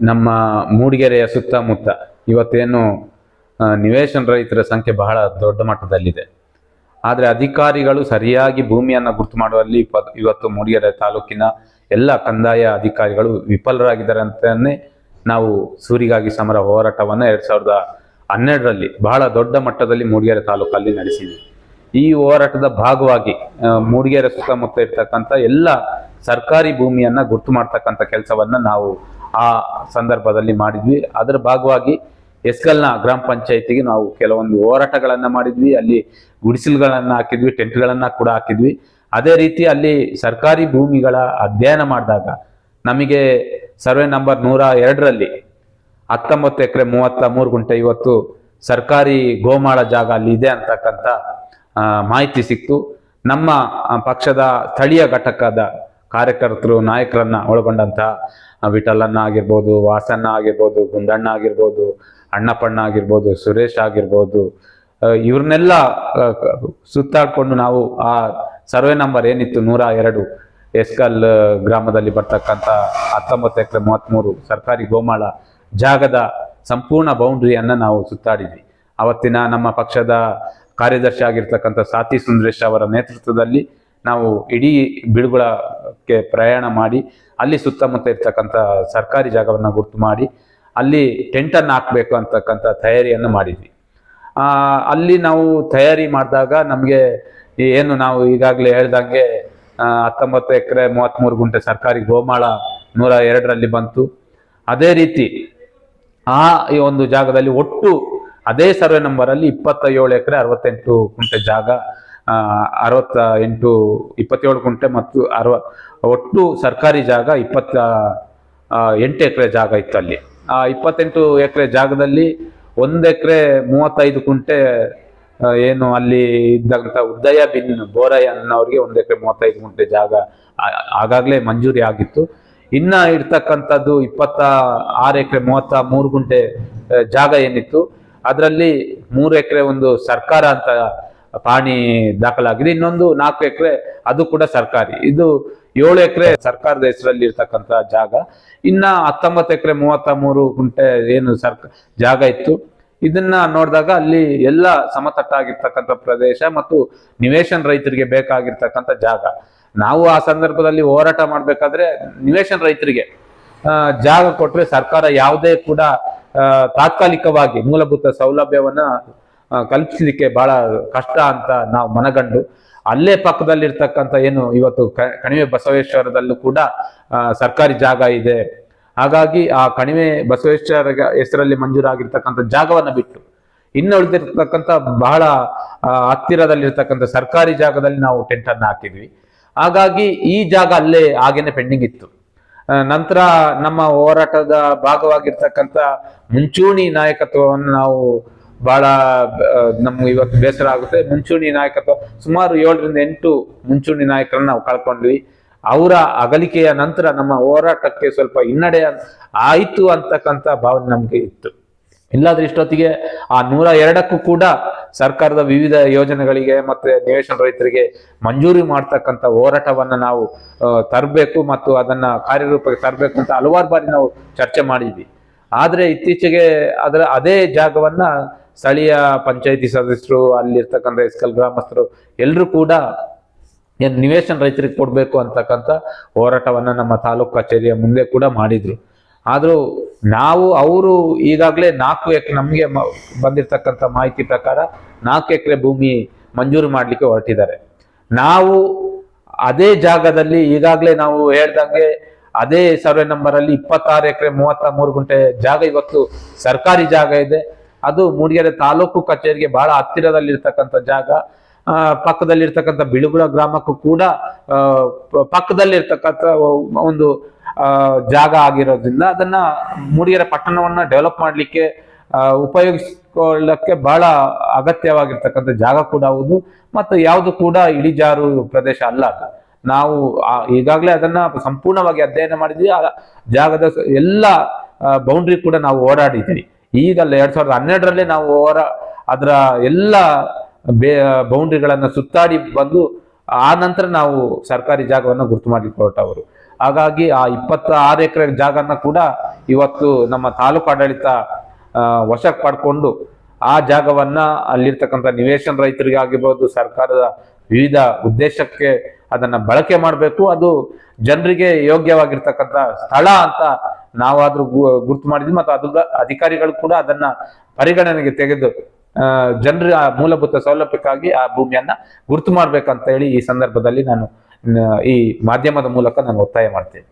ನಮ್ಮ ಮೂಡಿಗೆರೆಯ ಸುತ್ತಮುತ್ತ ಇವತ್ತೇನು ನಿವೇಶನ ರಹಿತರ ಸಂಖ್ಯೆ ಬಹಳ ದೊಡ್ಡ ಮಟ್ಟದಲ್ಲಿದೆ. ಆದರೆ ಅಧಿಕಾರಿಗಳು ಸರಿಯಾಗಿ ಭೂಮಿಯನ್ನು ಗುರುತು ಮಾಡುವಲ್ಲಿ ಇವತ್ತು ಮೂಡಿಗೆರೆ ತಾಲೂಕಿನ ಎಲ್ಲ ಕಂದಾಯ ಅಧಿಕಾರಿಗಳು ವಿಫಲರಾಗಿದ್ದಾರೆ ಅಂತಲೇ ನಾವು ಸೂರಿಗಾಗಿ ಸಮರ ಹೋರಾಟವನ್ನು 2012ರಲ್ಲಿ ಬಹಳ ದೊಡ್ಡ ಮಟ್ಟದಲ್ಲಿ ಮೂಡಿಗೆರೆ ತಾಲೂಕಲ್ಲಿ ನಡೆಸಿದ್ವಿ. ಈ ಹೋರಾಟದ ಭಾಗವಾಗಿ ಮೂಡಿಗೆರೆ ಸುತ್ತಮುತ್ತ ಇರ್ತಕ್ಕಂಥ ಎಲ್ಲ ಸರ್ಕಾರಿ ಭೂಮಿಯನ್ನು ಗುರುತು ಮಾಡ್ತಕ್ಕಂಥ ಕೆಲಸವನ್ನು ನಾವು ಆ ಸಂದರ್ಭದಲ್ಲಿ ಮಾಡಿದ್ವಿ. ಅದರ ಭಾಗವಾಗಿ ಎಸ್ಕಲ್ನ ಗ್ರಾಮ ಪಂಚಾಯಿತಿಗೆ ನಾವು ಕೆಲವೊಂದು ಹೋರಾಟಗಳನ್ನು ಮಾಡಿದ್ವಿ. ಅಲ್ಲಿ ಗುಡಿಸಲುಗಳನ್ನು ಹಾಕಿದ್ವಿ, ಟೆಂಟ್ಗಳನ್ನು ಕೂಡ ಹಾಕಿದ್ವಿ. ಅದೇ ರೀತಿ ಅಲ್ಲಿ ಸರ್ಕಾರಿ ಭೂಮಿಗಳ ಅಧ್ಯಯನ ಮಾಡಿದಾಗ ನಮಗೆ ಸರ್ವೆ ನಂಬರ್ 102ರಲ್ಲಿ 19 ಎಕರೆ 33 ಗುಂಟೆ ಇವತ್ತು ಸರ್ಕಾರಿ ಗೋಮಾಳ ಜಾಗ ಅಲ್ಲಿ ಇದೆ ಅಂತಕ್ಕಂಥ ಮಾಹಿತಿ ಸಿಕ್ತು. ನಮ್ಮ ಪಕ್ಷದ ಸ್ಥಳೀಯ ಘಟಕದ ಕಾರ್ಯಕರ್ತರು, ನಾಯಕರನ್ನ ಒಳಗೊಂಡಂತಹ ವಿಠಲಣ್ಣ ಆಗಿರ್ಬೋದು, ವಾಸಣ್ಣ ಆಗಿರ್ಬೋದು, ಗುಂಡಣ್ಣ ಆಗಿರ್ಬೋದು, ಅಣ್ಣಪ್ಪಣ್ಣ ಆಗಿರ್ಬೋದು, ಸುರೇಶ್ ಆಗಿರ್ಬೋದು, ಇವ್ರನ್ನೆಲ್ಲ ಸುತ್ತಾಡ್ಕೊಂಡು ನಾವು ಆ ಸರ್ವೆ ನಂಬರ್ ಏನಿತ್ತು 102 ಎಸ್ಕಲ್ ಗ್ರಾಮದಲ್ಲಿ ಬರ್ತಕ್ಕಂಥ 19 ಎಕರೆ 33 ಸರ್ಕಾರಿ ಗೋಮಾಳ ಜಾಗದ ಸಂಪೂರ್ಣ ಬೌಂಡ್ರಿಯನ್ನು ನಾವು ಸುತ್ತಾಡಿದ್ವಿ. ಅವತ್ತಿನ ನಮ್ಮ ಪಕ್ಷದ ಕಾರ್ಯದರ್ಶಿ ಆಗಿರ್ತಕ್ಕಂಥ ಸಾತಿ ಸುಂದರೇಶ್ ಅವರ ನೇತೃತ್ವದಲ್ಲಿ ನಾವು ಇಡೀ ಬಿಳುಗುಳಕ್ಕೆ ಪ್ರಯಾಣ ಮಾಡಿ ಅಲ್ಲಿ ಸುತ್ತಮುತ್ತ ಇರ್ತಕ್ಕಂಥ ಸರ್ಕಾರಿ ಜಾಗವನ್ನು ಗುರುತು ಮಾಡಿ ಅಲ್ಲಿ ಟೆಂಟನ್ನು ಹಾಕಬೇಕು ಅಂತಕ್ಕಂಥ ತಯಾರಿಯನ್ನು ಮಾಡಿದ್ವಿ. ಅಲ್ಲಿ ನಾವು ತಯಾರಿ ಮಾಡಿದಾಗ ನಮಗೆ ಏನು ನಾವು ಈಗಾಗಲೇ ಹೇಳ್ದಂಗೆ 19 ಎಕರೆ 33 ಗುಂಟೆ ಸರ್ಕಾರಿ ಗೋಮಾಳ 102ರಲ್ಲಿ ಬಂತು. ಅದೇ ರೀತಿ ಈ ಒಂದು ಜಾಗದಲ್ಲಿ ಒಟ್ಟು ಅದೇ ಸರ್ವೆ ನಂಬರಲ್ಲಿ 27 ಎಕರೆ 68 ಗುಂಟೆ ಜಾಗ, 27 ಗುಂಟೆ ಮತ್ತು ಒಟ್ಟು ಸರ್ಕಾರಿ ಜಾಗ 28 ಎಕರೆ ಜಾಗ ಇತ್ತು. ಅಲ್ಲಿ 28 ಎಕರೆ ಜಾಗದಲ್ಲಿ 1 ಎಕರೆ 35 ಗುಂಟೆ ಏನು ಅಲ್ಲಿ ಇದ್ದಂಥ ಉದಯ ಬಿನ್ ಬೋರಯ್ಯ ಅನ್ನೋರಿಗೆ 1 ಎಕರೆ 35 ಗುಂಟೆ ಜಾಗ ಆಗಾಗಲೇ ಮಂಜೂರಿ ಆಗಿತ್ತು. ಇನ್ನ ಇರ್ತಕ್ಕಂಥದ್ದು 26 ಎಕರೆ 33 ಗುಂಟೆ ಜಾಗ ಏನಿತ್ತು ಅದರಲ್ಲಿ 3 ಎಕರೆ ಒಂದು ಸರ್ಕಾರ ಅಂತ ಪಾಣಿ ದಾಖಲಾಗಿದೆ, ಇನ್ನೊಂದು 4 ಎಕರೆ ಅದು ಕೂಡ ಸರ್ಕಾರಿ. ಇದು 7 ಎಕರೆ ಸರ್ಕಾರದ ಹೆಸರಲ್ಲಿ ಇರ್ತಕ್ಕಂಥ ಜಾಗ. ಇನ್ನ 19 ಎಕರೆ 33 ಗುಂಟೆ ಏನು ಜಾಗ ಇತ್ತು. ಇದನ್ನ ನೋಡಿದಾಗ ಅಲ್ಲಿ ಎಲ್ಲ ಸಮತಟ್ಟಾಗಿರ್ತಕ್ಕಂಥ ಪ್ರದೇಶ ಮತ್ತು ನಿವೇಶನ ರೈತರಿಗೆ ಬೇಕಾಗಿರ್ತಕ್ಕಂಥ ಜಾಗ. ನಾವು ಆ ಸಂದರ್ಭದಲ್ಲಿ ಹೋರಾಟ ಮಾಡ್ಬೇಕಾದ್ರೆ ನಿವೇಶನ ರೈತರಿಗೆ ಜಾಗ ಕೊಟ್ರೆ ಸರ್ಕಾರ ಯಾವುದೇ ಕೂಡ ತಾತ್ಕಾಲಿಕವಾಗಿ ಮೂಲಭೂತ ಸೌಲಭ್ಯವನ್ನ ಕಲ್ಪಿಸ್ಲಿಕ್ಕೆ ಬಹಳ ಕಷ್ಟ ಅಂತ ನಾವು ಮನಗಂಡು ಅಲ್ಲೇ ಪಕ್ಕದಲ್ಲಿರ್ತಕ್ಕಂಥ ಏನು ಇವತ್ತು ಕಣಿವೆ ಬಸವೇಶ್ವರದಲ್ಲೂ ಕೂಡ ಸರ್ಕಾರಿ ಜಾಗ ಇದೆ. ಹಾಗಾಗಿ ಆ ಕಣಿವೆ ಬಸವೇಶ್ವರ ಹೆಸರಲ್ಲಿ ಮಂಜೂರಾಗಿರ್ತಕ್ಕಂಥ ಜಾಗವನ್ನ ಬಿಟ್ಟು ಇನ್ನು ಉಳಿದಿರ್ತಕ್ಕಂಥ ಬಹಳ ಹತ್ತಿರದಲ್ಲಿರ್ತಕ್ಕಂಥ ಸರ್ಕಾರಿ ಜಾಗದಲ್ಲಿ ನಾವು ಟೆಂಟನ್ನು ಹಾಕಿದ್ವಿ. ಹಾಗಾಗಿ ಈ ಜಾಗ ಅಲ್ಲೇ ಹಾಗೇನೆ ಪೆಂಡಿಂಗ್ ಇತ್ತು. ನಂತರ ನಮ್ಮ ಹೋರಾಟದ ಭಾಗವಾಗಿರ್ತಕ್ಕಂಥ ಮುಂಚೂಣಿ ನಾಯಕತ್ವವನ್ನು ನಾವು ಬಹಳ ನಮ್ಗೆ ಇವತ್ತು ಬೇಸರ ಆಗುತ್ತೆ. ಮುಂಚೂಣಿ ನಾಯಕತ್ವ ಸುಮಾರು 7ರಿಂದ 8 ಮುಂಚೂಣಿ ನಾಯಕರನ್ನ ನಾವು ಕಳ್ಕೊಂಡ್ವಿ. ಅವರ ಅಗಲಿಕೆಯ ನಂತರ ನಮ್ಮ ಹೋರಾಟಕ್ಕೆ ಸ್ವಲ್ಪ ಹಿನ್ನಡೆ ಆಯಿತು ಅಂತಕ್ಕಂಥ ಭಾವನೆ ನಮ್ಗೆ ಇತ್ತು. ಇಲ್ಲಾದ್ರೆ ಇಷ್ಟೊತ್ತಿಗೆ ಆ 102ಕ್ಕೂ ಕೂಡ ಸರ್ಕಾರದ ವಿವಿಧ ಯೋಜನೆಗಳಿಗೆ ಮತ್ತೆ ನಿವೇಶನ ರೈತರಿಗೆ ಮಂಜೂರಿ ಮಾಡ್ತಕ್ಕಂಥ ಹೋರಾಟವನ್ನ ನಾವು ತರಬೇಕು ಮತ್ತು ಅದನ್ನ ಕಾರ್ಯರೂಪಕ್ಕೆ ತರಬೇಕು ಅಂತ ಹಲವಾರು ಬಾರಿ ನಾವು ಚರ್ಚೆ ಮಾಡಿದ್ವಿ. ಆದ್ರೆ ಇತ್ತೀಚೆಗೆ ಅದೇ ಜಾಗವನ್ನ ಸ್ಥಳೀಯ ಪಂಚಾಯಿತಿ ಸದಸ್ಯರು, ಅಲ್ಲಿರ್ತಕ್ಕಂಥ ಎಸ್ಕಲ್ ಗ್ರಾಮಸ್ಥರು ಎಲ್ಲರೂ ಕೂಡ ನಿವೇಶನ ರೈತರಿಗೆ ಕೊಡ್ಬೇಕು ಅಂತಕ್ಕಂಥ ಹೋರಾಟವನ್ನ ನಮ್ಮ ತಾಲೂಕು ಕಚೇರಿಯ ಮುಂದೆ ಕೂಡ ಮಾಡಿದ್ರು. ಆದ್ರೂ ಅವರು ಈಗಾಗಲೇ 4 ಎಕರೆ ನಮಗೆ ಬಂದಿರತಕ್ಕಂಥ ಮಾಹಿತಿ ಪ್ರಕಾರ 4 ಎಕರೆ ಭೂಮಿ ಮಂಜೂರು ಮಾಡ್ಲಿಕ್ಕೆ ಹೊರಟಿದ್ದಾರೆ. ನಾವು ಅದೇ ಜಾಗದಲ್ಲಿ ಈಗಾಗಲೇ ನಾವು ಹೇಳ್ದಂಗೆ ಅದೇ ಸರ್ವೆ ನಂಬರ್ ಅಲ್ಲಿ 26 ಎಕರೆ 33 ಗುಂಟೆ ಜಾಗ ಇವತ್ತು ಸರ್ಕಾರಿ ಜಾಗ ಇದೆ. ಅದು ಮೂಡಿಗೆರೆ ತಾಲೂಕು ಕಚೇರಿಗೆ ಬಹಳ ಹತ್ತಿರದಲ್ಲಿರ್ತಕ್ಕಂಥ ಜಾಗ. ಪಕ್ಕದಲ್ಲಿರ್ತಕ್ಕಂಥ ಬಿಳುಗುಳ ಗ್ರಾಮಕ್ಕೂ ಕೂಡ ಪಕ್ಕದಲ್ಲಿರ್ತಕ್ಕಂಥ ಒಂದು ಜಾಗ ಆಗಿರೋದ್ರಿಂದ ಅದನ್ನ ಮೂಡಿಗೆರೆ ಪಟ್ಟಣವನ್ನ ಡೆವಲಪ್ ಮಾಡ್ಲಿಕ್ಕೆ ಉಪಯೋಗಿಸಿಕೊಳ್ಳಕ್ಕೆ ಬಹಳ ಅಗತ್ಯವಾಗಿರ್ತಕ್ಕಂಥ ಜಾಗ ಕೂಡ ಹೌದು. ಮತ್ತು ಯಾವುದು ಕೂಡ ಇಳಿಜಾರು ಪ್ರದೇಶ ಅಲ್ಲ ಅದು. ನಾವು ಈಗಾಗಲೇ ಅದನ್ನ ಸಂಪೂರ್ಣವಾಗಿ ಅಧ್ಯಯನ ಮಾಡಿದ್ವಿ. ಆ ಜಾಗದ ಎಲ್ಲ ಬೌಂಡ್ರಿ ಕೂಡ ನಾವು ಓಡಾಡಿದ್ವಿ. ಈಗಲ್ಲ 2012ರಲ್ಲೇ ನಾವು ಅದರ ಎಲ್ಲ ಬೌಂಡ್ರಿಗಳನ್ನ ಸುತ್ತಾಡಿ ಬಂದು ಆ ನಂತರ ನಾವು ಸರ್ಕಾರಿ ಜಾಗವನ್ನು ಗುರುತು ಮಾಡ್ಲಿಕ್ಕೆ ಹೊರಟವರು. ಹಾಗಾಗಿ ಆ 26 ಎಕರೆ ಜಾಗನ ಕೂಡ ಇವತ್ತು ನಮ್ಮ ತಾಲೂಕು ಆಡಳಿತ ವಶಕ್ಕೆ ಪಡ್ಕೊಂಡು ಆ ಜಾಗವನ್ನ ಅಲ್ಲಿರ್ತಕ್ಕಂಥ ನಿವೇಶನ ರೈತರಿಗೆ ಆಗಿರ್ಬೋದು, ಸರ್ಕಾರದ ವಿವಿಧ ಉದ್ದೇಶಕ್ಕೆ ಅದನ್ನ ಬಳಕೆ ಮಾಡಬೇಕು. ಅದು ಜನರಿಗೆ ಯೋಗ್ಯವಾಗಿರ್ತಕ್ಕಂಥ ಸ್ಥಳ ಅಂತ ನಾವಾದ್ರೂ ಗುರ್ತು ಮಾಡಿದ್ವಿ ಮತ್ತು ಅದು ಅಧಿಕಾರಿಗಳು ಕೂಡ ಅದನ್ನ ಪರಿಗಣನೆಗೆ ತೆಗೆದು ಜನರ ಮೂಲಭೂತ ಸೌಲಭ್ಯಕ್ಕಾಗಿ ಆ ಭೂಮಿಯನ್ನ ಗುರ್ತು ಮಾಡ್ಬೇಕಂತ ಹೇಳಿ ಈ ಸಂದರ್ಭದಲ್ಲಿ ನಾನು ಈ ಮಾಧ್ಯಮದ ಮೂಲಕ ನಾನು ಒತ್ತಾಯ ಮಾಡ್ತೇನೆ.